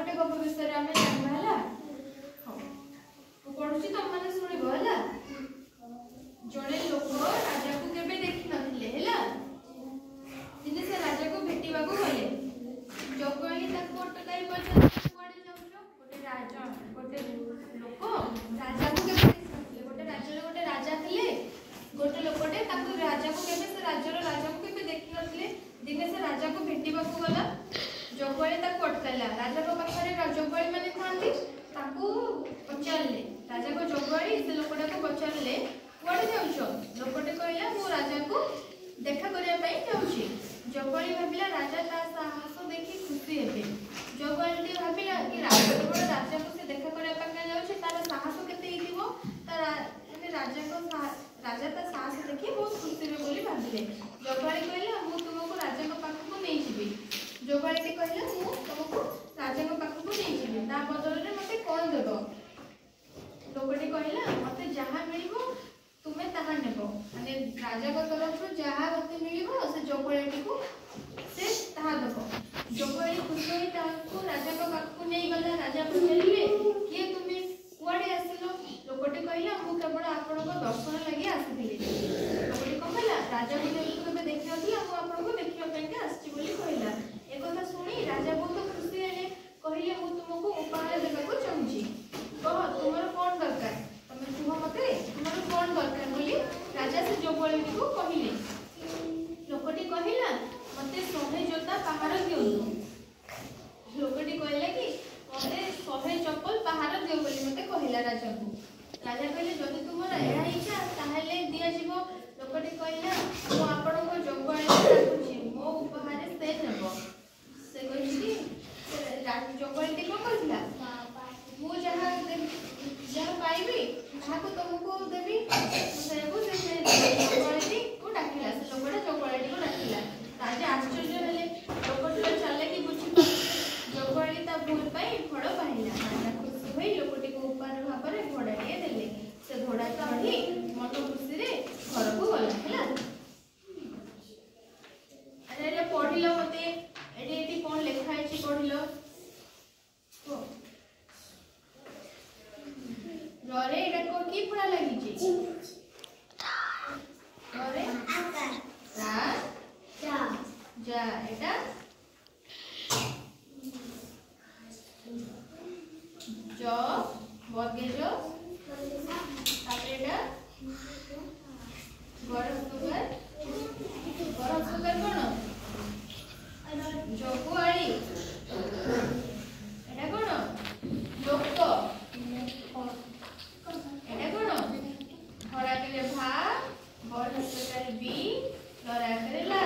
गोटे गप विषय आम जानवा है पढ़ुची तुम मैंने शुणव है जड़े लोक राजा को केवे देखी नथिले हैला दिने से राजा को भेटिबा को गले जगुआली ताको अटकाई पछन कुआडे जाउछो गोटे राजा गोटे लोक राजा को केवे देखी नथिले गोटे राजा थिले गोटे लोकटे ताको राजा को केवे से राजा को केवे देखी नथिले दिने से राजा को भेटिबा को गला जगुआली ताको अटकाइला राजा को पाखरे जगुआली माने थांती ताको पचारले राजा को जगुआली से लोकटा को पचारले कुआडे जाउछो लोकटे कहला मो राजा को देखा करिया पई जाउछी जगुआली भाबिला राजा ता साहस देखि खुशी हेबे जगुआली भाबिला कि राजा को से देखा करिया पई जाउछी तार साहस केते हिथिबो तार माने राजा ता साहस देखि बहुत खुशी हेबे बोली भाबिले जगुआली कहला मु तुमको राजा को पाख को नै जिबी जगुआली कहला मु तुमको राजा को पाख को नै जिबी ता बदल रे मते कोन देबो लोकटे कहला मते जहां मिलिबो तुम्हें ताहा नेबो माने राजा को तरफ जहां मते मिलिबो से जगुआली को से ताहा देबो जगुआली खुश होई ताको राजा को पाख को नै गला राजा पछेलिले के तुमे कुआडे आसिलो लोकटे कहला मु केवल आपन को दर्शन लागि आसीथिले लोकटे कहला राजा को केबे देखियथि हम आपन को देखियो पई आछि बोली कहला ए कथा सुनी राजा बहुत खुशी हेले कहले मु तुमको उपहार देबा को चाहूची कह तुमर कोन दरकार तमे कुह मते तुमर कोन दरकार बोली राजा से जगुआली को कहिले लोकटी कहला मते 100 जोता पहाड़ दियो लोकटी कहला कि मते 100 चप्पल पहाड़ दियो बोली मते कहला राजा को राजा कहले जदि तुमर एहा इच्छा ताहले दिया जीवो लोकटी कहला मो आपन को जगुआली डाकुची मो उपहार से नेबो से कहिली जगुआली को कहला मु जहाँ पाइबी ताको तुमको देबी सेबो से जगुआली को डाकिला से लोकटा जगुआली को डाकिला राजा आश्चर्य हेले लोकटी चले कि बुझी जगुआली ता भूल पाई घोड़ा पाइला राजा खुशी होई लोकटी को उपहार भाबरे घोड़ा लिए देले से घोड़ा चढ़ी मन खुशी रे घर को गला हैला अरे पढ़िलो मते एडी कोन लिखा है छि पढ़िलो रे एटा को की पड़ा लागि छि रे रा जा एटा जो वर्गे जो तापर एटा गरम सुगर कोन जगुआली एटा कोन लोक एटा कोन हरा के भा बड़ हस्तर बी लरा करे ला